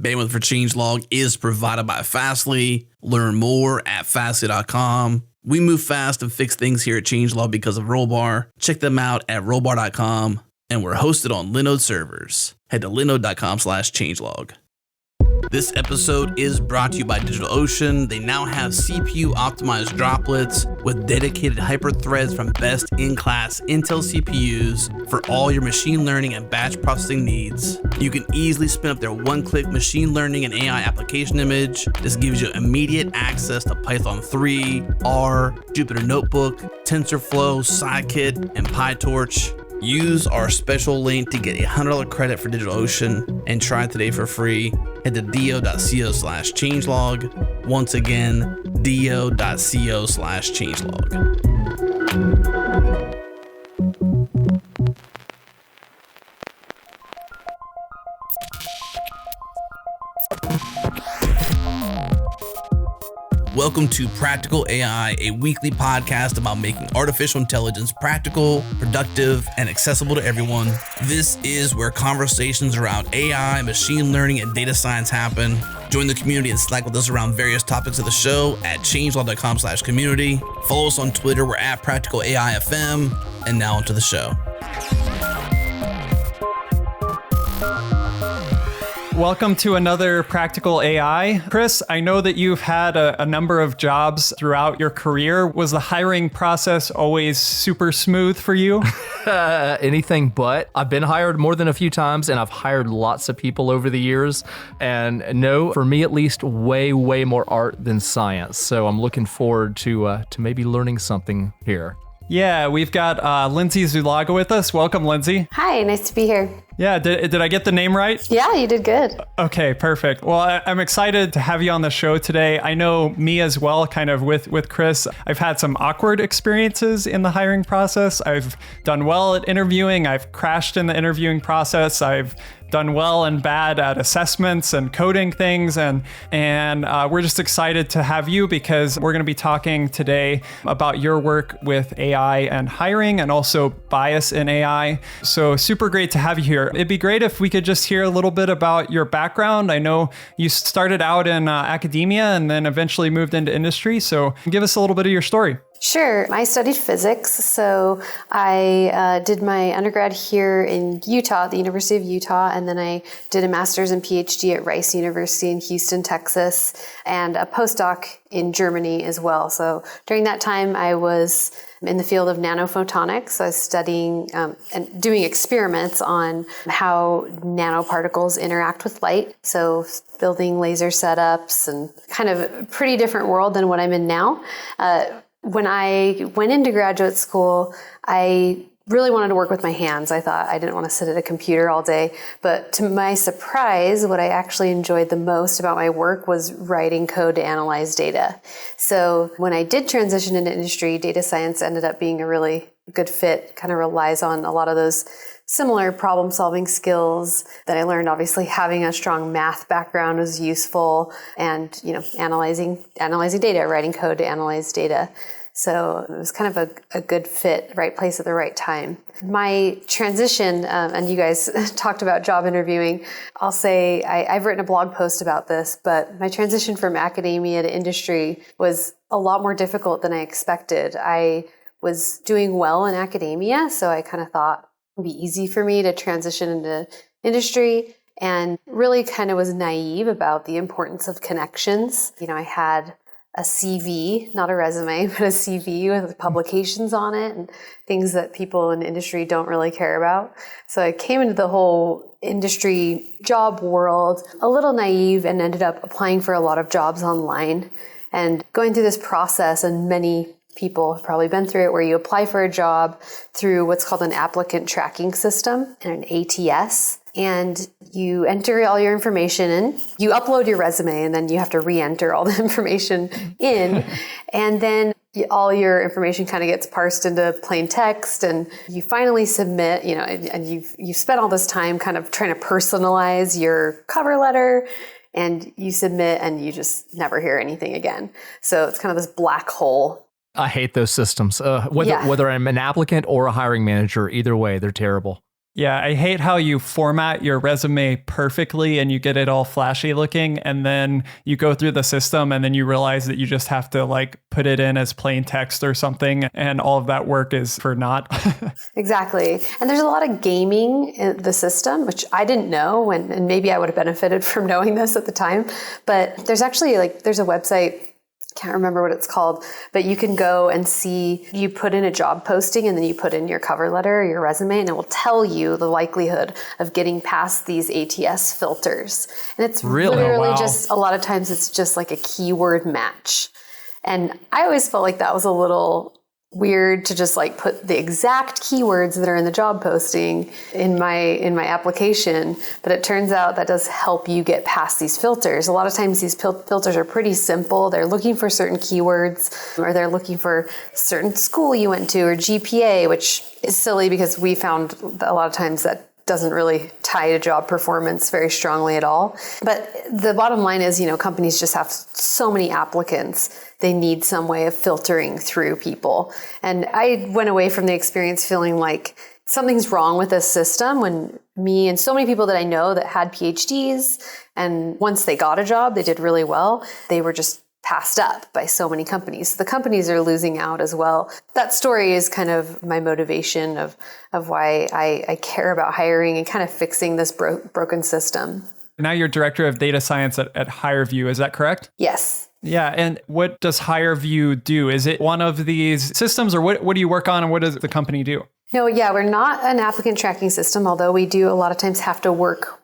Bandwidth for Changelog is provided by Fastly. Learn more at fastly.com. We move fast and fix things here at Changelog because of Rollbar. Check them out at rollbar.com. And we're hosted on Linode servers. Head to linode.com/changelog. This episode is brought to you by DigitalOcean. They now have CPU-optimized droplets with dedicated hyperthreads from best-in-class Intel CPUs for all your machine learning and batch processing needs. You can easily spin up their one-click machine learning and AI application image. This gives you immediate access to Python 3, R, Jupyter Notebook, TensorFlow, Scikit, and PyTorch. Use our special link to get $100 credit for DigitalOcean and try it today for free. Head to do.co/changelog. Once again, do.co/changelog. Welcome to Practical AI, a weekly podcast about making artificial intelligence practical, productive, and accessible to everyone. This is where conversations around AI, machine learning, and data science happen. Join the community and Slack with us around various topics of the show at changelog.com/community. Follow us on Twitter. We're at Practical AI FM. And now onto the show. Welcome to another Practical AI. Chris, I know that you've had a number of jobs throughout your career. Was the hiring process always super smooth for you? Anything but. I've been hired more than a few times, and I've hired lots of people over the years. And no, for me at least, way more art than science. So I'm looking forward to maybe learning something here. Yeah, we've got Lindsey Zuloaga with us. Welcome, Lindsey. Hi, nice to be here. Yeah, did I get the name right? Yeah, you did good. Okay, perfect. Well, I'm excited to have you on the show today. I know me as well, kind of with Chris. I've had some awkward experiences in the hiring process. I've done well at interviewing. I've crashed in the interviewing process. I've done well and bad at assessments and coding things. And we're just excited to have you because we're going to be talking today about your work with AI and hiring and also bias in AI. So super great to have you here. It'd be great if we could just hear a little bit about your background. I know you started out in academia and then eventually moved into industry. So give us a little bit of your story. Sure. I studied physics. So I did my undergrad here in Utah, the University of Utah, and then I did a master's and PhD at Rice University in Houston, Texas, and a postdoc in Germany as well. So during that time, I was in the field of nanophotonics. So I was studying and doing experiments on how nanoparticles interact with light. So building laser setups and kind of a pretty different world than what I'm in now. When I went into graduate school, I really wanted to work with my hands. I thought I didn't want to sit at a computer all day. But to my surprise, what I actually enjoyed the most about my work was writing code to analyze data. So when I did transition into industry, data science ended up being a really good fit, kind of relies on a lot of those similar problem-solving skills that I learned. Obviously, having a strong math background was useful, and analyzing data, writing code to analyze data. So it was kind of a good fit, right place at the right time. My transition, and you guys talked about job interviewing, I'll say I've written a blog post about this, but my transition from academia to industry was a lot more difficult than I expected. I was doing well in academia, so I kind of thought it'd be easy for me to transition into industry, and really kind of was naive about the importance of connections. I had a CV, not a resume, but a CV with publications on it and things that people in industry don't really care about. So I came into the whole industry job world a little naive and ended up applying for a lot of jobs online and going through this process. And many people have probably been through it, where you apply for a job through what's called an applicant tracking system and an ATS. And you enter all your information in, you upload your resume, and then you have to re-enter all the information in. And then all your information kind of gets parsed into plain text, and you finally submit, and you've spent all this time kind of trying to personalize your cover letter, and you submit and you just never hear anything again. So it's kind of this black hole. I hate those systems. Whether I'm an applicant or a hiring manager, either way, they're terrible. Yeah, I hate how you format your resume perfectly and you get it all flashy looking, and then you go through the system and then you realize that you just have to like put it in as plain text or something, and all of that work is for naught. Exactly. And there's a lot of gaming in the system, which I didn't know, and maybe I would have benefited from knowing this at the time. But there's actually there's a website, can't remember what it's called, but you can go and see, you put in a job posting and then you put in your cover letter, your resume, and it will tell you the likelihood of getting past these ATS filters. And it's literally just, a lot of times it's just like a keyword match. And I always felt like that was a little weird to just like put the exact keywords that are in the job posting in my application, but it turns out that does help you get past these filters. A lot of times these filters are pretty simple. They're looking for certain keywords, or they're looking for certain school you went to, or GPA, which is silly because we found that a lot of times that doesn't really tie to job performance very strongly at all. But the bottom line is, companies just have so many applicants. They need some way of filtering through people. And I went away from the experience feeling like something's wrong with this system when me and so many people that I know that had PhDs, and once they got a job, they did really well. They were just passed up by so many companies. So the companies are losing out as well. That story is kind of my motivation of why I care about hiring and kind of fixing this broken system. Now you're director of data science at HireVue, is that correct? Yes. Yeah, and what does HireVue do? Is it one of these systems, or what do you work on, and what does the company do? No, yeah, we're not an applicant tracking system, although we do a lot of times have to work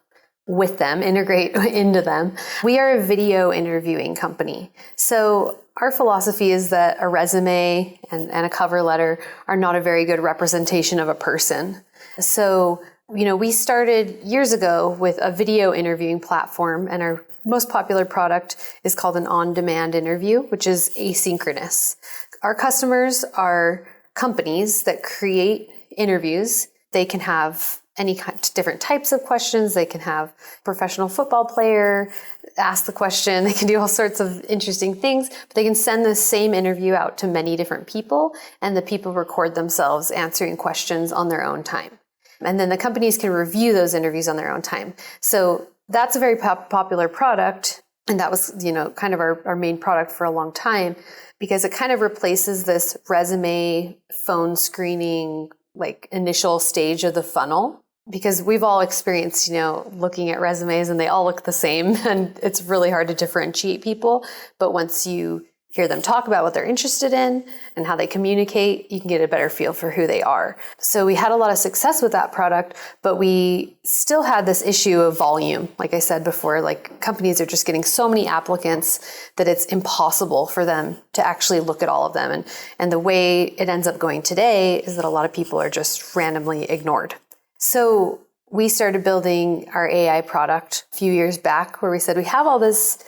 with them, integrate into them. We are a video interviewing company. So our philosophy is that a resume and a cover letter are not a very good representation of a person. So, we started years ago with a video interviewing platform, and our most popular product is called an on-demand interview, which is asynchronous. Our customers are companies that create interviews. They can have any different types of questions. They can have professional football player ask the question. They can do all sorts of interesting things, but they can send the same interview out to many different people, and the people record themselves answering questions on their own time. And then the companies can review those interviews on their own time. So that's a very popular product. And that was, kind of our main product for a long time, because it kind of replaces this resume phone screening, like initial stage of the funnel. Because we've all experienced, looking at resumes and they all look the same, and it's really hard to differentiate people. But once you hear them talk about what they're interested in and how they communicate, you can get a better feel for who they are. So we had a lot of success with that product, but we still had this issue of volume. Like I said before, like companies are just getting so many applicants that it's impossible for them to actually look at all of them. And the way it ends up going today is that a lot of people are just randomly ignored. So we started building our AI product a few years back, where we said we have all this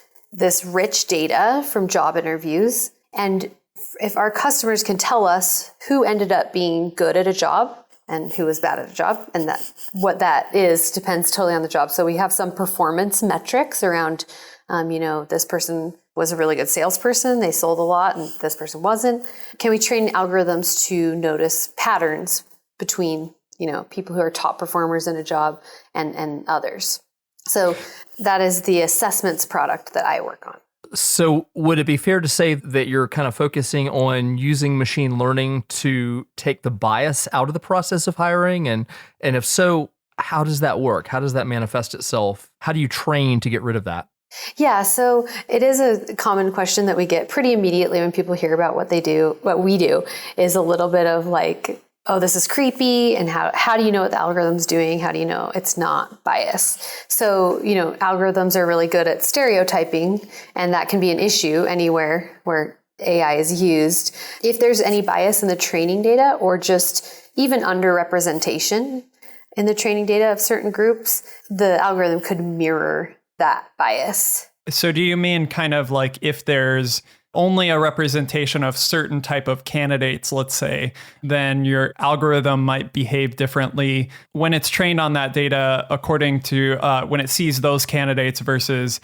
rich data from job interviews. And if our customers can tell us who ended up being good at a job and who was bad at a job, and that what that is depends totally on the job. So we have some performance metrics around, this person was a really good salesperson, they sold a lot, and this person wasn't. Can we train algorithms to notice patterns between people who are top performers in a job and others? So that is the assessments product that I work on. So would it be fair to say that you're kind of focusing on using machine learning to take the bias out of the process of hiring? And if so, how does that work? How does that manifest itself? How do you train to get rid of that? Yeah, so it is a common question that we get pretty immediately when people hear about what we do is a little bit of like, oh, this is creepy, and how do you know what the algorithm's doing? How do you know it's not bias? So, algorithms are really good at stereotyping, and that can be an issue anywhere where AI is used. If there's any bias in the training data, or just even underrepresentation in the training data of certain groups, the algorithm could mirror that bias. So do you mean kind of like if there's only a representation of certain type of candidates, let's say, then your algorithm might behave differently when it's trained on that data according to when it sees those candidates versus,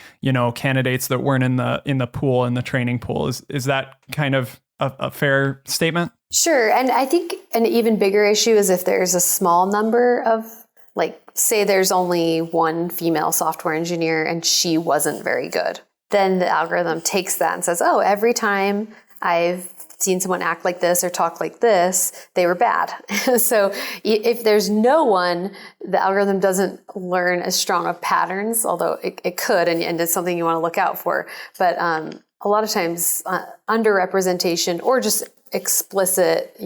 candidates that weren't in the pool, in the training pool. Is that kind of a fair statement? Sure. And I think an even bigger issue is if there's a small number of Like, say there's only one female software engineer and she wasn't very good. Then the algorithm takes that and says, oh, every time I've seen someone act like this or talk like this, they were bad. So if there's no one, the algorithm doesn't learn as strong of patterns, although it could, and it's something you want to look out for. But a lot of times underrepresentation or just explicit,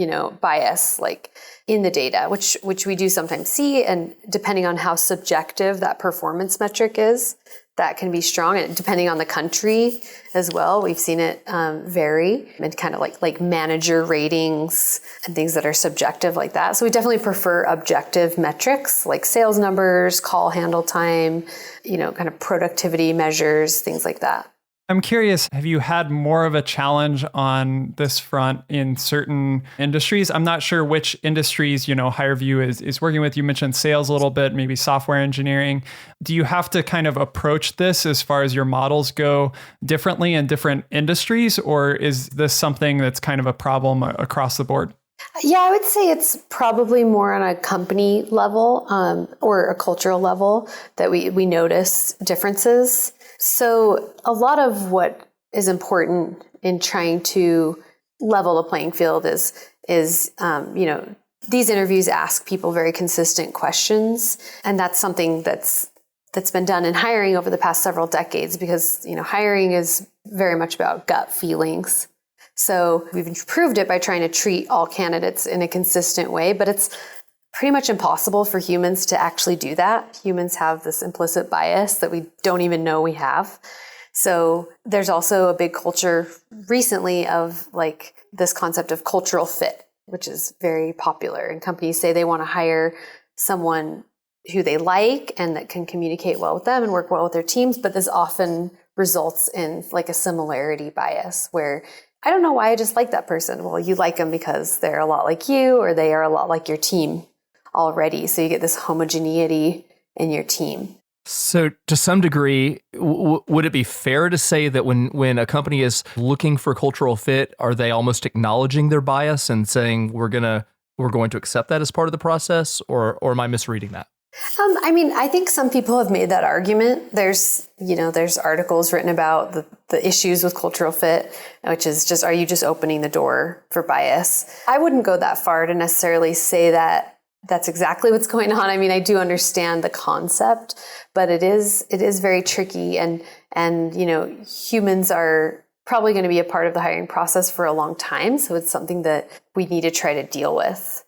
bias, like in the data, which we do sometimes see, and depending on how subjective that performance metric is, that can be strong, and depending on the country as well, we've seen it vary, and kind of like manager ratings and things that are subjective like that. So we definitely prefer objective metrics like sales numbers, call handle time, kind of productivity measures, things like that. I'm curious, have you had more of a challenge on this front in certain industries? I'm not sure which industries, HireVue is working with. You mentioned sales a little bit, maybe software engineering. Do you have to kind of approach this as far as your models go differently in different industries, or is this something that's kind of a problem across the board? Yeah, I would say it's probably more on a company level or a cultural level that we notice differences. So a lot of what is important in trying to level the playing field is these interviews ask people very consistent questions, and that's something that's been done in hiring over the past several decades, because hiring is very much about gut feelings. So we've improved it by trying to treat all candidates in a consistent way, but it's pretty much impossible for humans to actually do that. Humans have this implicit bias that we don't even know we have. So there's also a big culture recently of like this concept of cultural fit, which is very popular. And companies say they want to hire someone who they like and that can communicate well with them and work well with their teams. But this often results in like a similarity bias where I don't know why I just like that person. Well, you like them because they're a lot like you, or they are a lot like your team already. So you get this homogeneity in your team. So to some degree, would it be fair to say that when a company is looking for cultural fit, are they almost acknowledging their bias and saying we're going to accept that as part of the process, or am I misreading that? I think some people have made that argument. There's articles written about the issues with cultural fit, which is just, are you just opening the door for bias? I wouldn't go that far to necessarily say that that's exactly what's going on. I do understand the concept, but it is very tricky, and humans are probably going to be a part of the hiring process for a long time. So it's something that we need to try to deal with.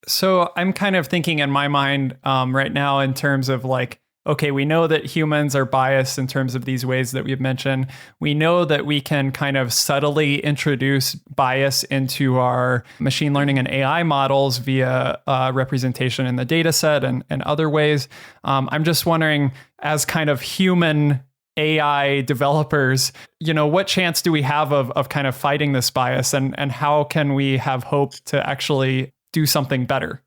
So I'm kind of thinking in my mind right now in terms of like, okay, we know that humans are biased in terms of these ways that we've mentioned. We know that we can kind of subtly introduce bias into our machine learning and AI models via representation in the data set and other ways. I'm just wondering, as kind of human AI developers, what chance do we have of kind of fighting this bias, and how can we have hope to actually do something better?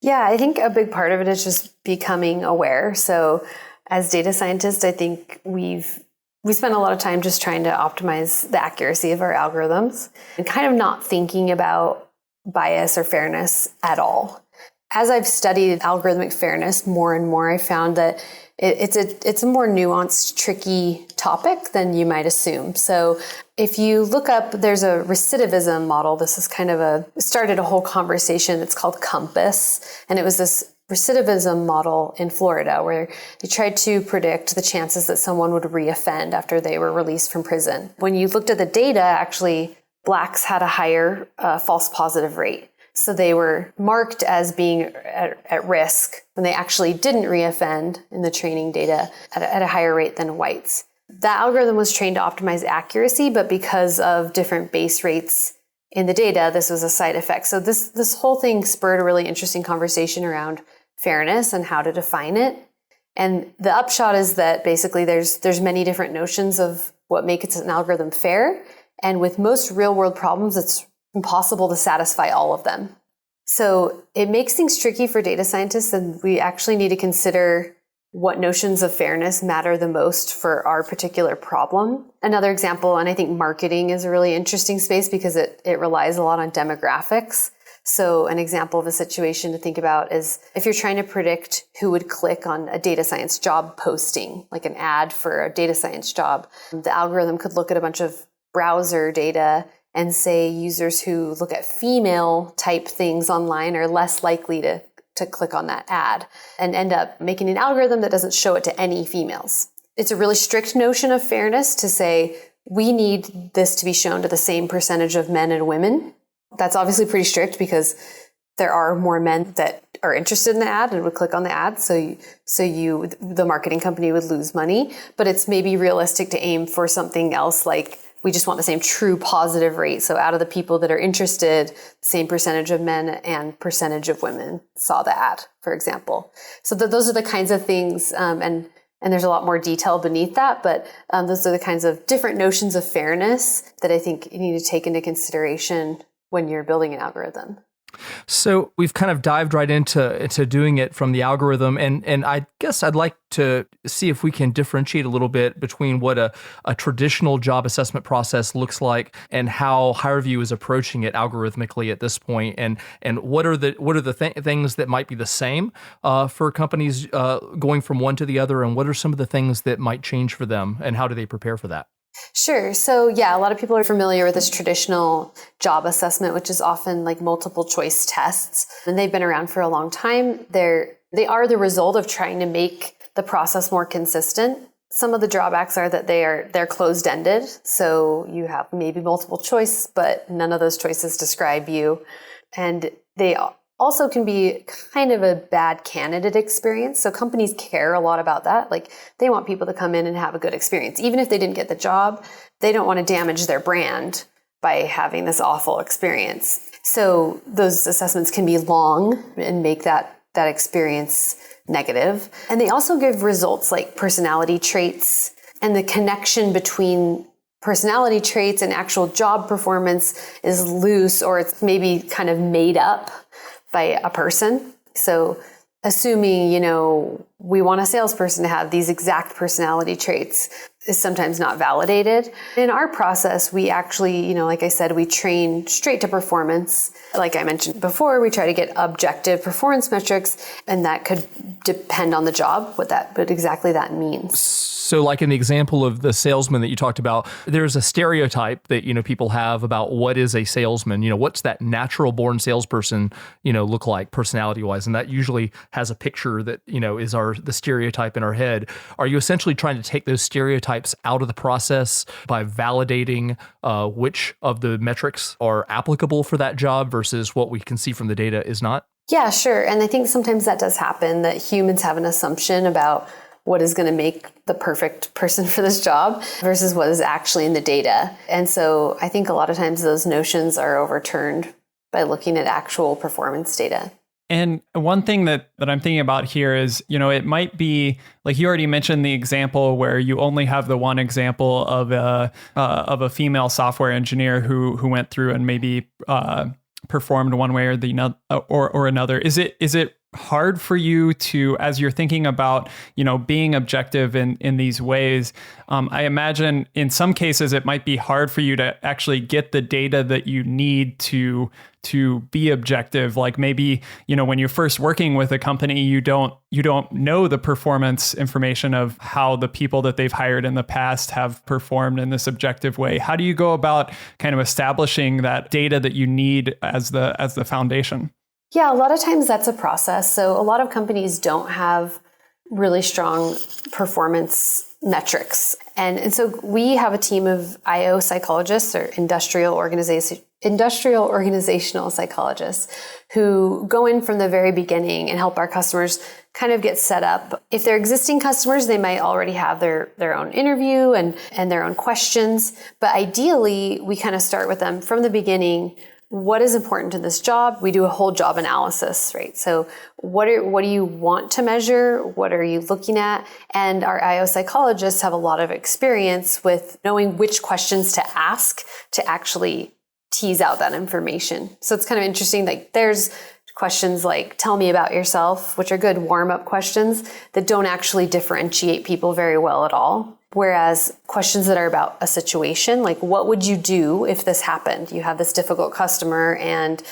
Yeah, I think a big part of it is just becoming aware. So as data scientists, I think we spend a lot of time just trying to optimize the accuracy of our algorithms and kind of not thinking about bias or fairness at all. As I've studied algorithmic fairness more and more, I found that it's a more nuanced, tricky topic than you might assume. So if you look up, there's a recidivism model. This is kind of started a whole conversation. It's called Compass. And it was this recidivism model in Florida where they tried to predict the chances that someone would reoffend after they were released from prison. When you looked at the data, actually, Blacks had a higher false positive rate. So they were marked as being at risk when they actually didn't reoffend in the training data at a higher rate than whites. That algorithm was trained to optimize accuracy, but because of different base rates in the data, this was a side effect. So this whole thing spurred a really interesting conversation around fairness and how to define it. And the upshot is that basically there's many different notions of what makes an algorithm fair. And with most real world problems, it's impossible to satisfy all of them. So it makes things tricky for data scientists, and we actually need to consider what notions of fairness matter the most for our particular problem. Another example, and I think marketing is a really interesting space because it relies a lot on demographics. So an example of a situation to think about is if you're trying to predict who would click on a data science job posting, like an ad for a data science job, the algorithm could look at a bunch of browser data and say users who look at female type things online are less likely to click on that ad, and end up making an algorithm that doesn't show it to any females. It's a really strict notion of fairness to say, we need this to be shown to the same percentage of men and women. That's obviously pretty strict because there are more men that are interested in the ad and would click on the ad. So the marketing company would lose money, but it's maybe realistic to aim for something else, like we just want the same true positive rate. So out of the people that are interested, same percentage of men and percentage of women saw the ad, for example. So those are the kinds of things, and there's a lot more detail beneath that, but those are the kinds of different notions of fairness that I think you need to take into consideration when you're building an algorithm. So we've kind of dived right into doing it from the algorithm, and I guess I'd like to see if we can differentiate a little bit between what a traditional job assessment process looks like and how HireVue is approaching it algorithmically at this point, and what are the things that might be the same for companies going from one to the other, and what are some of the things that might change for them, and how do they prepare for that? Sure. So yeah, a lot of people are familiar with this traditional job assessment, which is often like multiple choice tests, and they've been around for a long time. They are the result of trying to make the process more consistent. Some of the drawbacks are that they're closed-ended. So you have maybe multiple choice, but none of those choices describe you. And they also can be kind of a bad candidate experience. So companies care a lot about that. Like they want people to come in and have a good experience. Even if they didn't get the job, they don't want to damage their brand by having this awful experience. So those assessments can be long and make that experience negative. And they also give results like personality traits, and the connection between personality traits and actual job performance is loose, or it's maybe kind of made up by a person. So assuming, we want a salesperson to have these exact personality traits is sometimes not validated. In our process, we actually, like I said, we train straight to performance. Like I mentioned before, we try to get objective performance metrics, and that could depend on the job, what exactly that means. So like in the example of the salesman that you talked about, there's a stereotype that, people have about what is a salesman, what's that natural born salesperson, look like personality wise. And that usually has a picture that, is the stereotype in our head. Are you essentially trying to take those stereotypes out of the process by validating which of the metrics are applicable for that job versus what we can see from the data is not? Yeah, sure. And I think sometimes that does happen, that humans have an assumption about what is going to make the perfect person for this job versus what is actually in the data. And so I think a lot of times those notions are overturned by looking at actual performance data. And one thing that I'm thinking about here is, it might be like you already mentioned the example where you only have the one example of a female software engineer who went through and maybe performed one way or another. Is it hard for you to, as you're thinking about, being objective in these ways? I imagine in some cases it might be hard for you to actually get the data that you need to be objective. Like maybe, when you're first working with a company, you don't know the performance information of how the people that they've hired in the past have performed in this objective way. How do you go about kind of establishing that data that you need as the foundation? Yeah, a lot of times that's a process. So a lot of companies don't have really strong performance metrics. And so we have a team of IO psychologists, or industrial organizational psychologists, who go in from the very beginning and help our customers kind of get set up. If they're existing customers, they might already have their own interview and their own questions. But ideally, we kind of start with them from the beginning. What is important to this job? We do a whole job analysis, right? So what do you want to measure? What are you looking at? And our IO psychologists have a lot of experience with knowing which questions to ask to actually tease out that information. So it's kind of interesting. Like there's questions like, tell me about yourself, which are good warm-up questions that don't actually differentiate people very well at all. Whereas questions that are about a situation, like what would you do if this happened? You have this difficult customer and,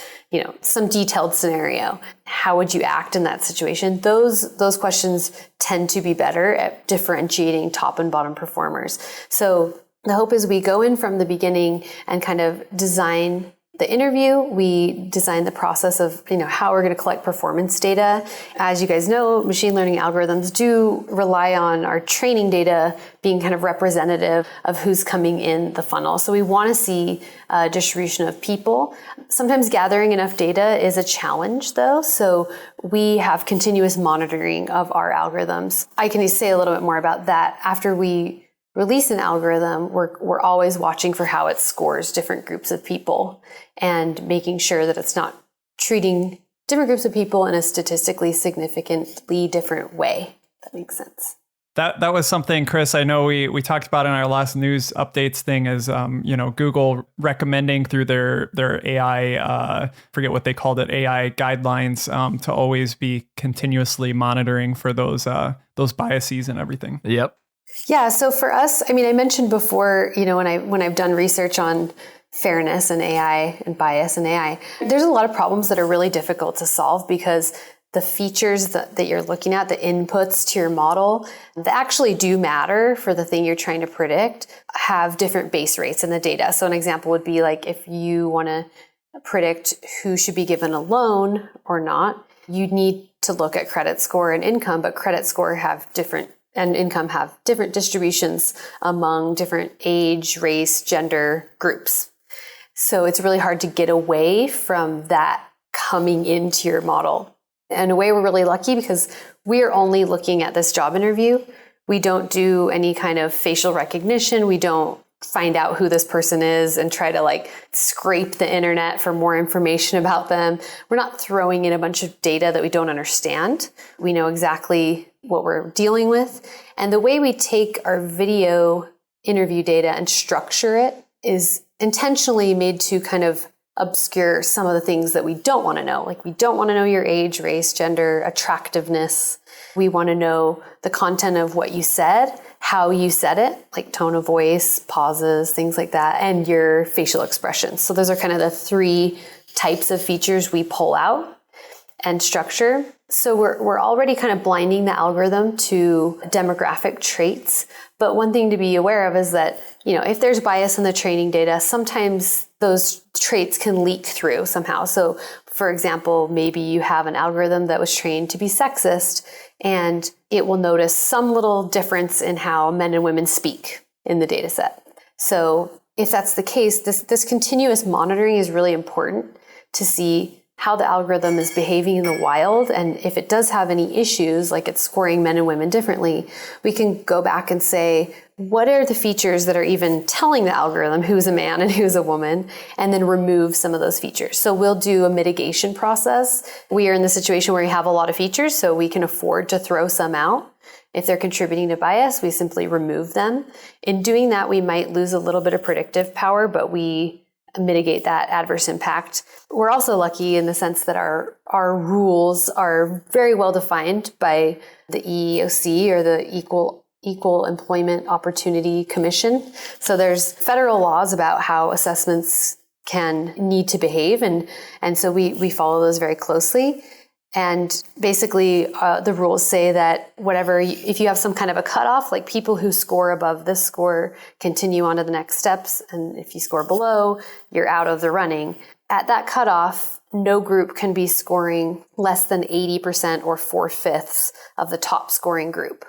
some detailed scenario. How would you act in that situation? Those questions tend to be better at differentiating top and bottom performers. So the hope is we go in from the beginning and kind of design the interview. We design the process of, how we're going to collect performance data. As you guys know, machine learning algorithms do rely on our training data being kind of representative of who's coming in the funnel. So we want to see a distribution of people. Sometimes gathering enough data is a challenge though. So we have continuous monitoring of our algorithms. I can say a little bit more about that. After we release an algorithm, we're always watching for how it scores different groups of people and making sure that it's not treating different groups of people in a statistically significantly different way. If that makes sense. That was something, Chris, I know we talked about in our last news updates thing is, Google recommending through their AI, forget what they called it, AI guidelines, to always be continuously monitoring for those biases and everything. Yep. Yeah. So for us, I mentioned before, when I've done research on fairness and AI and bias and AI, there's a lot of problems that are really difficult to solve because the features that you're looking at, the inputs to your model, that actually do matter for the thing you're trying to predict, have different base rates in the data. So an example would be like if you want to predict who should be given a loan or not, you need to look at credit score and income, but credit score and income have different distributions among different age, race, gender groups. So it's really hard to get away from that coming into your model. In a way, we're really lucky because we are only looking at this job interview. We don't do any kind of facial recognition. We don't find out who this person is and try to scrape the internet for more information about them. We're not throwing in a bunch of data that we don't understand. We know exactly what we're dealing with. And the way we take our video interview data and structure it is intentionally made to kind of obscure some of the things that we don't want to know. Like we don't want to know your age, race, gender, attractiveness. We want to know the content of what you said, how you said it, like tone of voice, pauses, things like that, and your facial expressions. So those are kind of the three types of features we pull out and structure. So we're already kind of blinding the algorithm to demographic traits. But one thing to be aware of is that, if there's bias in the training data, sometimes those traits can leak through somehow. So for example, maybe you have an algorithm that was trained to be sexist and it will notice some little difference in how men and women speak in the data set. So if that's the case, this continuous monitoring is really important to see how the algorithm is behaving in the wild. And if it does have any issues, like it's scoring men and women differently, we can go back and say, what are the features that are even telling the algorithm who's a man and who's a woman, and then remove some of those features. So we'll do a mitigation process. We are in the situation where we have a lot of features, so we can afford to throw some out. If they're contributing to bias, we simply remove them. In doing that, we might lose a little bit of predictive power, but we mitigate that adverse impact. We're also lucky in the sense that our rules are very well defined by the EEOC, or the Equal Employment Opportunity Commission. So there's federal laws about how assessments can need to behave, and so we follow those very closely. And basically, the rules say that if you have some kind of a cutoff, like people who score above this score continue on to the next steps, and if you score below, you're out of the running. At that cutoff, no group can be scoring less than 80% or 4/5 of the top scoring group.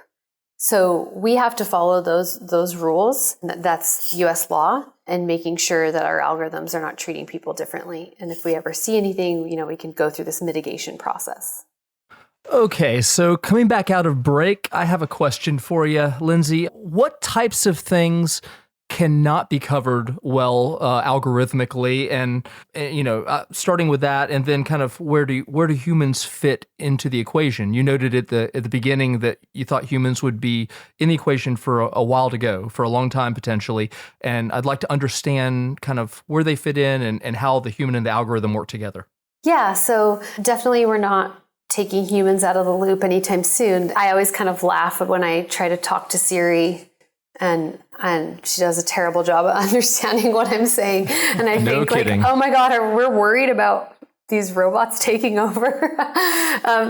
So we have to follow those rules. That's US law, and making sure that our algorithms are not treating people differently. And if we ever see anything, we can go through this mitigation process. Okay, so coming back out of break, I have a question for you, Lindsey. What types of things cannot be covered well algorithmically, and starting with that, and then kind of where do humans fit into the equation? You noted at the beginning that you thought humans would be in the equation for a while to go, for a long time potentially, and I'd like to understand kind of where they fit in and how the human and the algorithm work together. Yeah, so definitely we're not taking humans out of the loop anytime soon. I always kind of laugh when I try to talk to Siri and she does a terrible job of understanding what I'm saying. And I think kidding. like, oh my God, we're worried about these robots taking over.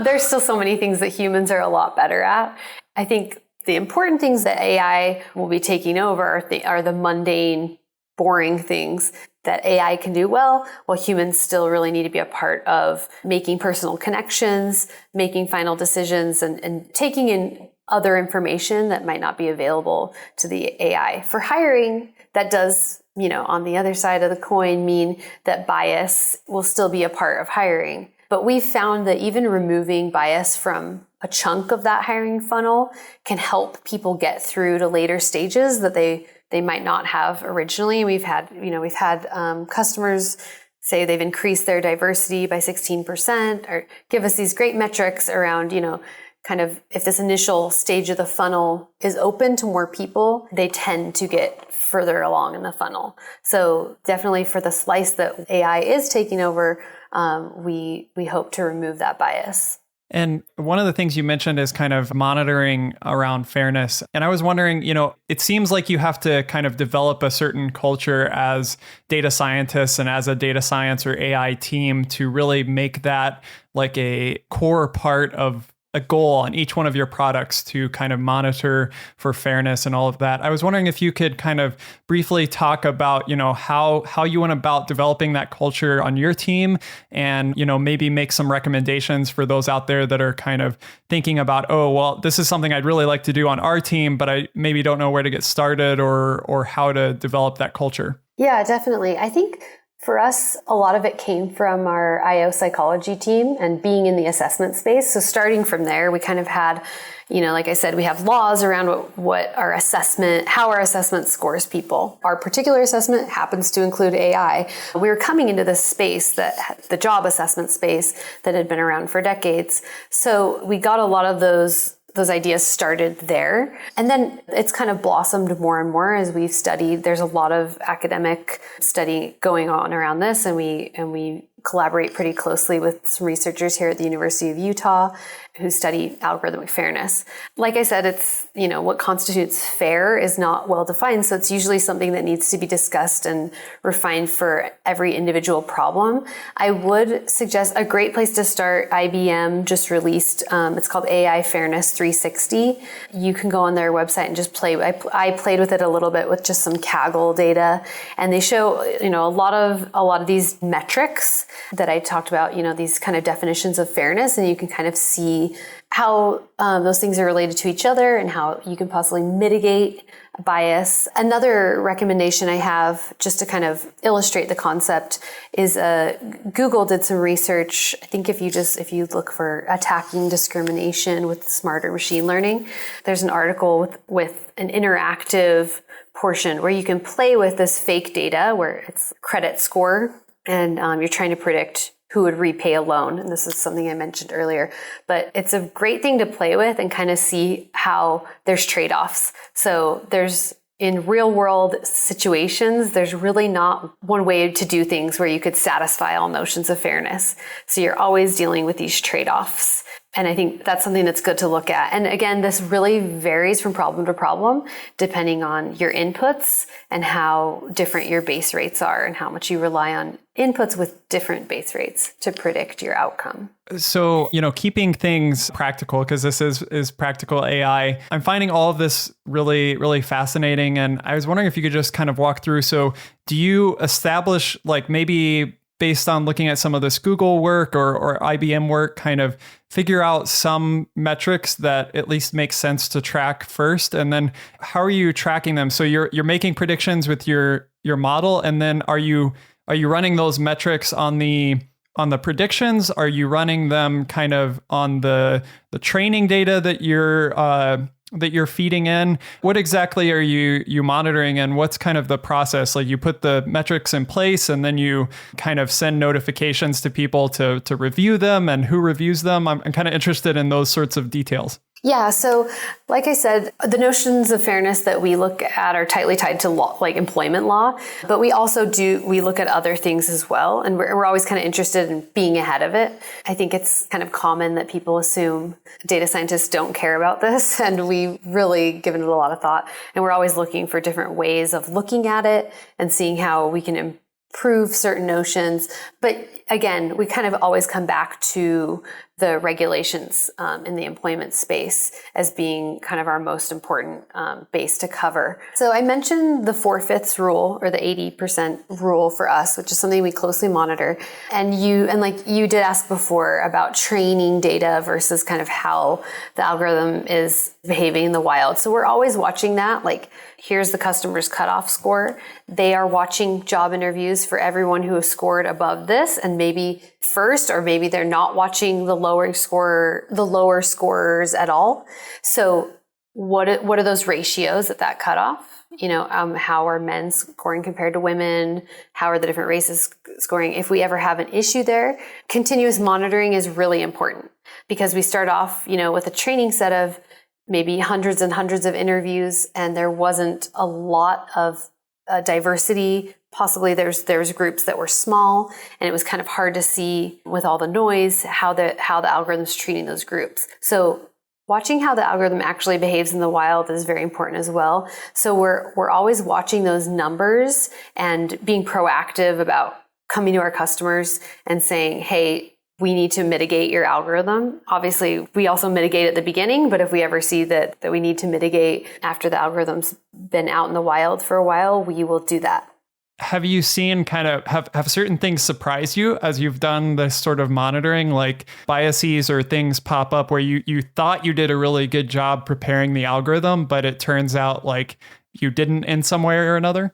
There's still so many things that humans are a lot better at. I think the important things that AI will be taking over are the mundane, boring things that AI can do well, while humans still really need to be a part of making personal connections, making final decisions, and taking in other information that might not be available to the AI. For hiring, that does, on the other side of the coin, mean that bias will still be a part of hiring. But we've found that even removing bias from a chunk of that hiring funnel can help people get through to later stages that they might not have originally. We've had customers say they've increased their diversity by 16%, or give us these great metrics around, kind of if this initial stage of the funnel is open to more people, they tend to get further along in the funnel. So definitely for the slice that AI is taking over, we hope to remove that bias. And one of the things you mentioned is kind of monitoring around fairness. And I was wondering, it seems like you have to kind of develop a certain culture as data scientists and as a data science or AI team to really make that like a core part of a goal on each one of your products to kind of monitor for fairness and all of that. I was wondering if you could kind of briefly talk about, how you went about developing that culture on your team, and, maybe make some recommendations for those out there that are kind of thinking about, oh, well, this is something I'd really like to do on our team, but I maybe don't know where to get started or how to develop that culture. Yeah, definitely. I think for us, a lot of it came from our IO psychology team and being in the assessment space. So starting from there, we kind of had, like I said, we have laws around how our assessment scores people. Our particular assessment happens to include AI. We were coming into this space, the job assessment space that had been around for decades. So we got a lot of those ideas started there. And then it's kind of blossomed more and more as we've studied. There's a lot of academic study going on around this, and we collaborate pretty closely with some researchers here at the University of Utah who study algorithmic fairness. Like I said, it's, what constitutes fair is not well defined. So it's usually something that needs to be discussed and refined for every individual problem. I would suggest a great place to start. IBM just released, it's called AI Fairness 360. You can go on their website and just play. I played with it a little bit with just some Kaggle data, and they show, a lot of these metrics that I talked about, these kind of definitions of fairness, and you can kind of see how those things are related to each other and how you can possibly mitigate bias. Another recommendation I have, just to kind of illustrate the concept, is Google did some research. I think if you look for attacking discrimination with smarter machine learning, there's an article with an interactive portion where you can play with this fake data where it's credit score, and you're trying to predict who would repay a loan. And this is something I mentioned earlier, but it's a great thing to play with and kind of see how there's trade-offs. So in real world situations, there's really not one way to do things where you could satisfy all notions of fairness. So you're always dealing with these trade-offs. And I think that's something that's good to look at. And again, this really varies from problem to problem, depending on your inputs and how different your base rates are and how much you rely on inputs with different base rates to predict your outcome. So, keeping things practical, because this is practical AI, I'm finding all of this really, really fascinating. And I was wondering if you could just kind of walk through. So do you establish, like, maybe based on looking at some of this Google work or IBM work, kind of figure out some metrics that at least make sense to track first? And then how are you tracking them? So you're making predictions with your model, and then are you running those metrics on the predictions? Are you running them kind of on the training data that you're feeding in? What exactly are you monitoring, and what's kind of the process? Like, you put the metrics in place and then you kind of send notifications to people to review them, and who reviews them? I'm kind of interested in those sorts of details. Yeah, so like I said, the notions of fairness that we look at are tightly tied to law, like employment law, but we look at other things as well, and we're always kind of interested in being ahead of it. I think it's kind of common that people assume data scientists don't care about this, and we really given it a lot of thought, and we're always looking for different ways of looking at it and seeing how we can improve certain notions. But again, we kind of always come back to the regulations in the employment space as being kind of our most important base to cover. So I mentioned the 4/5 rule, or the 80% rule for us, which is something we closely monitor. And like you did ask before about training data versus kind of how the algorithm is behaving in the wild. So we're always watching that. Like, here's the customer's cutoff score. They are watching job interviews for everyone who has scored above this, and maybe first, or maybe they're not watching the lower scorers at all. So what are those ratios at that cutoff? How are men scoring compared to women? How are the different races scoring? If we ever have an issue there, continuous monitoring is really important, because we start off, with a training set of maybe hundreds and hundreds of interviews, and there wasn't a lot of diversity. Possibly there's groups that were small, and it was kind of hard to see with all the noise how the algorithm's treating those groups. So watching how the algorithm actually behaves in the wild is very important as well. So we're always watching those numbers and being proactive about coming to our customers and saying, hey, we need to mitigate your algorithm. Obviously, we also mitigate at the beginning, but if we ever see that we need to mitigate after the algorithm's been out in the wild for a while, we will do that. Have you seen have certain things surprise you as you've done this sort of monitoring, like biases or things pop up where you thought you did a really good job preparing the algorithm, but it turns out like you didn't in some way or another?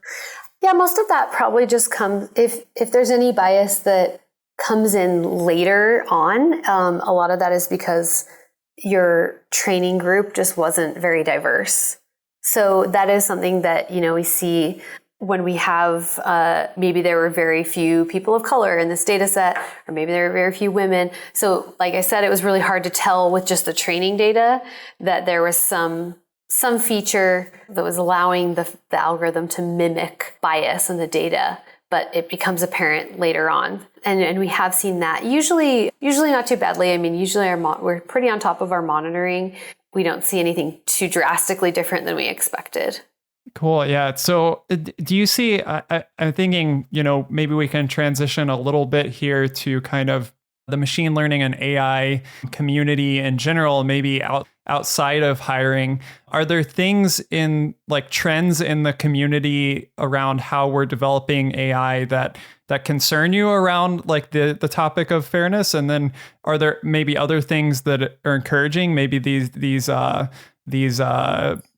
Yeah, most of that probably just comes, if there's any bias that comes in later on, a lot of that is because your training group just wasn't very diverse. So that is something that, we see when we have, maybe there were very few people of color in this data set, or maybe there were very few women. So like I said, it was really hard to tell with just the training data that there was some feature that was allowing the algorithm to mimic bias in the data, but it becomes apparent later on. And we have seen that. Usually not too badly. I mean, usually we're pretty on top of our monitoring. We don't see anything too drastically different than we expected. Cool. Yeah. So do you see, I'm thinking, maybe we can transition a little bit here to kind of the machine learning and AI community in general, maybe outside of hiring. Are there things in like trends in the community around how we're developing AI that concern you around like the topic of fairness? And then are there maybe other things that are encouraging, maybe these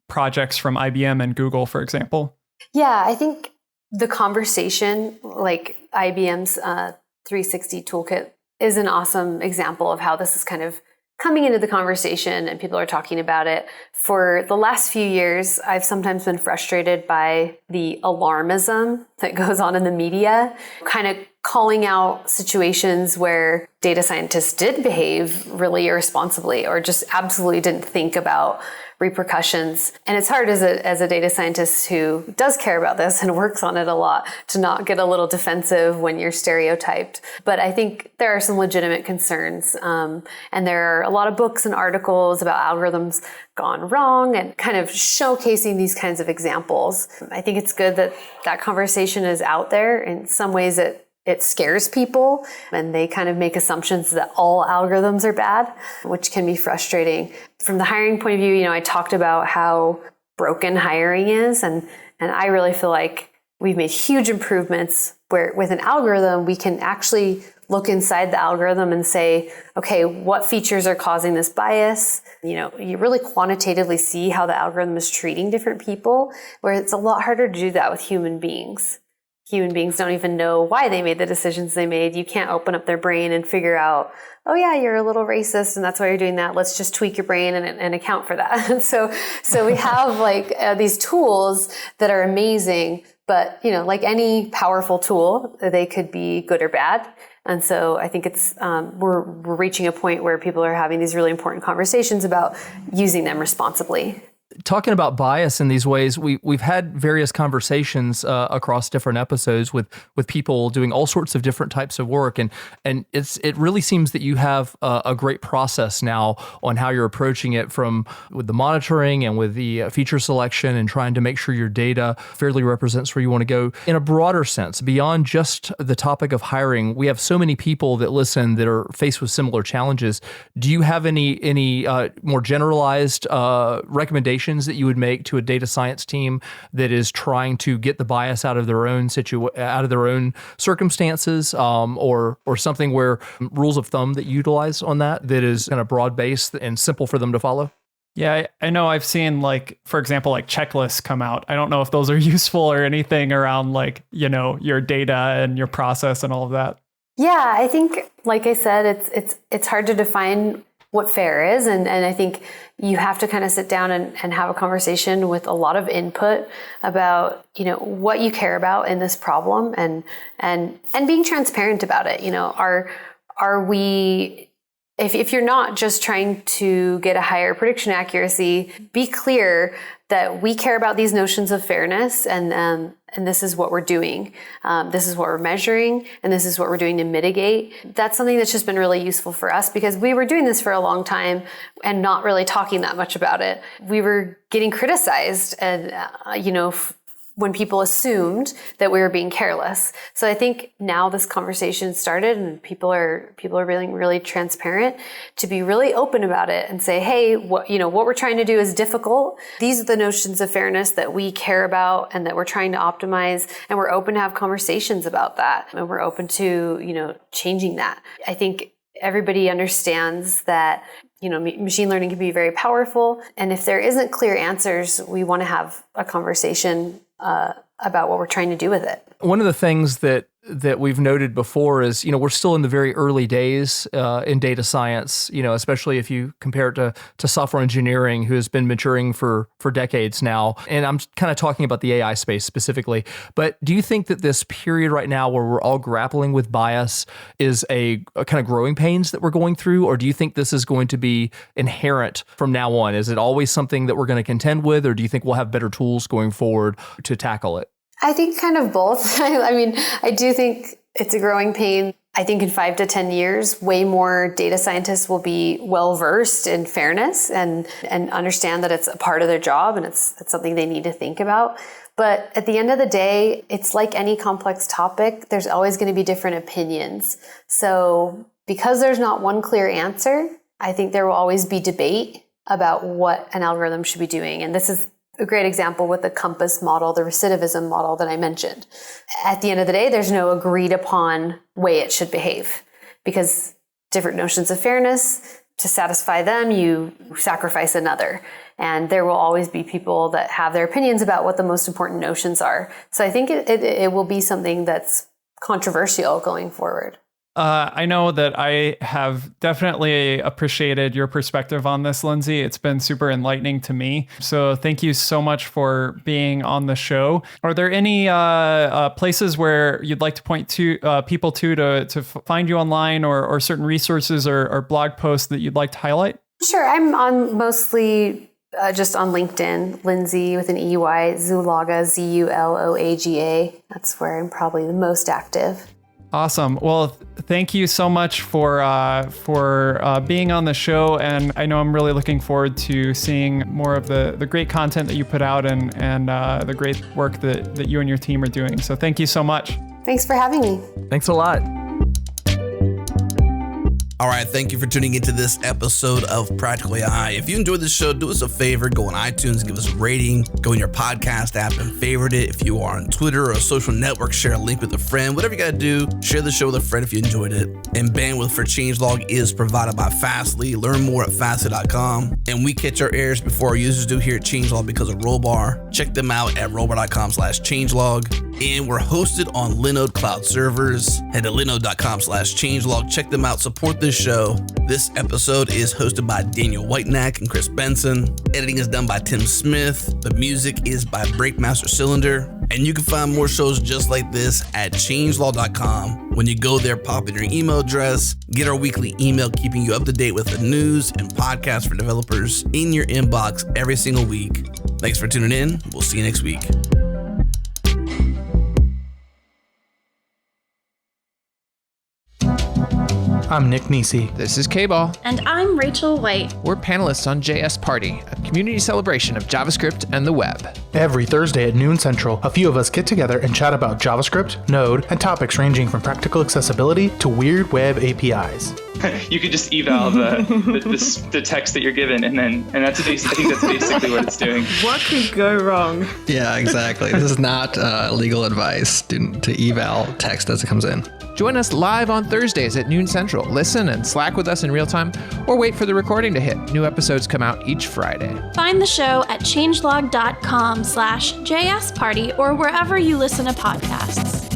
projects from IBM and Google, for example? Yeah, I think the conversation, like IBM's 360 toolkit, is an awesome example of how this is kind of coming into the conversation and people are talking about it. For the last few years, I've sometimes been frustrated by the alarmism that goes on in the media, kind of calling out situations where data scientists did behave really irresponsibly or just absolutely didn't think about repercussions. And it's hard as a data scientist who does care about this and works on it a lot to not get a little defensive when you're stereotyped. But I think there are some legitimate concerns. And there are a lot of books and articles about algorithms gone wrong and kind of showcasing these kinds of examples. I think it's good that conversation is out there. In some ways, it scares people and they kind of make assumptions that all algorithms are bad, which can be frustrating. From the hiring point of view, I talked about how broken hiring is, and I really feel like we've made huge improvements where with an algorithm, we can actually look inside the algorithm and say, okay, what features are causing this bias? You really quantitatively see how the algorithm is treating different people, where it's a lot harder to do that with human beings. Human beings don't even know why they made the decisions they made. You can't open up their brain and figure out, oh yeah, you're a little racist and that's why you're doing that. Let's just tweak your brain and account for that. so we have like these tools that are amazing, but like any powerful tool, they could be good or bad. And so I think it's we're reaching a point where people are having these really important conversations about using them responsibly. Talking about bias in these ways, we've had various conversations across different episodes with people doing all sorts of different types of work, and it really seems that you have a great process now on how you're approaching it, with the monitoring and with the feature selection and trying to make sure your data fairly represents where you want to go. In a broader sense, beyond just the topic of hiring, we have so many people that listen that are faced with similar challenges. Do you have any more generalized recommendations that you would make to a data science team that is trying to get the bias out of their own circumstances, or something where rules of thumb that you utilize on that is kind of broad based and simple for them to follow? Yeah, I know I've seen, like, for example, like checklists come out. I don't know if those are useful or anything around, like, your data and your process and all of that. Yeah, I think, like I said, it's hard to define what fair is. And I think you have to kind of sit down and have a conversation with a lot of input about, what you care about in this problem and being transparent about it. Are we, if you're not just trying to get a higher prediction accuracy, be clear that we care about these notions of fairness and this is what we're doing. This is what we're measuring, and this is what we're doing to mitigate. That's something that's just been really useful for us because we were doing this for a long time and not really talking that much about it. We were getting criticized and, when people assumed that we were being careless. So I think now this conversation started and people are being really transparent to be really open about it and say, hey, what we're trying to do is difficult. These are the notions of fairness that we care about and that we're trying to optimize. And we're open to have conversations about that. And we're open to, changing that. I think everybody understands that machine learning can be very powerful. And if there isn't clear answers, we want to have a conversation about what we're trying to do with it. One of the things that we've noted before is, we're still in the very early days in data science, especially if you compare it to software engineering, who has been maturing for decades now. And I'm kind of talking about the AI space specifically. But do you think that this period right now where we're all grappling with bias is a kind of growing pains that we're going through? Or do you think this is going to be inherent from now on? Is it always something that we're going to contend with? Or do you think we'll have better tools going forward to tackle it? I think kind of both. I do think it's a growing pain. I think in 5 to 10 years, way more data scientists will be well-versed in fairness and understand that it's a part of their job and it's something they need to think about. But at the end of the day, it's like any complex topic. There's always going to be different opinions. So because there's not one clear answer, I think there will always be debate about what an algorithm should be doing. And this is a great example with the compass model, the recidivism model that I mentioned. At the end of the day, there's no agreed upon way it should behave because different notions of fairness, to satisfy them, you sacrifice another. And there will always be people that have their opinions about what the most important notions are. So I think it will be something that's controversial going forward. I know that I have definitely appreciated your perspective on this, Lindsey. It's been super enlightening to me. So thank you so much for being on the show. Are there any places where you'd like to point to people to find you online or certain resources or blog posts that you'd like to highlight? Sure. I'm on mostly just on LinkedIn, Lindsey with an EY, Zuloaga, Zuloaga. That's where I'm probably the most active. Awesome. Well, thank you so much for being on the show. And I know I'm really looking forward to seeing more of the great content that you put out and the great work that you and your team are doing. So thank you so much. Thanks for having me. Thanks a lot. All right, thank you for tuning into this episode of Practical AI. If you enjoyed this show, do us a favor, go on iTunes, give us a rating, go in your podcast app and favorite it. If you are on Twitter or a social network, share a link with a friend. Whatever you got to do, share the show with a friend if you enjoyed it. And bandwidth for changelog is provided by Fastly. Learn more at Fastly.com. And we catch our errors before our users do here at Changelog because of Rollbar. Check them out at rollbar.com/changelog. And we're hosted on Linode cloud servers. Head to linode.com/changelog. Check them out. Support this show. This episode is hosted by Daniel Whitenack and Chris Benson. Editing is done by Tim Smith. The music is by Breakmaster Cylinder. And you can find more shows just like this at changelog.com. When you go there, pop in your email address, get our weekly email keeping you up to date with the news and podcasts for developers in your inbox every single week. Thanks for tuning in. We'll see you next week. I'm Nick Nisi. This is K-Ball. And I'm Rachel White. We're panelists on JS Party, a community celebration of JavaScript and the web. Every Thursday at noon Central, a few of us get together and chat about JavaScript, Node, and topics ranging from practical accessibility to weird web APIs. You could just eval the text that you're given, and that's I think that's basically what it's doing. What could go wrong? Yeah, exactly. This is not legal advice to eval text as it comes in. Join us live on Thursdays at noon Central. Listen and Slack with us in real time, or wait for the recording to hit. New episodes come out each Friday. Find the show at changelog.com/JSParty or wherever you listen to podcasts.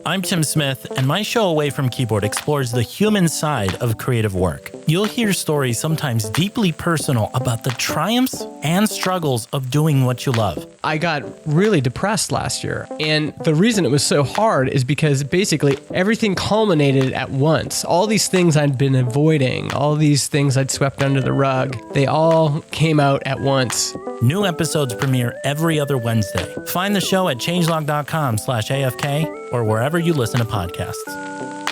I'm Tim Smith, and my show Away from Keyboard explores the human side of creative work. You'll hear stories sometimes deeply personal about the triumphs and struggles of doing what you love. I got really depressed last year, and the reason it was so hard is because basically everything culminated at once. All these things I'd been avoiding, all these things I'd swept under the rug, they all came out at once. New episodes premiere every other Wednesday. Find the show at changelog.com/AFK or wherever you listen to podcasts.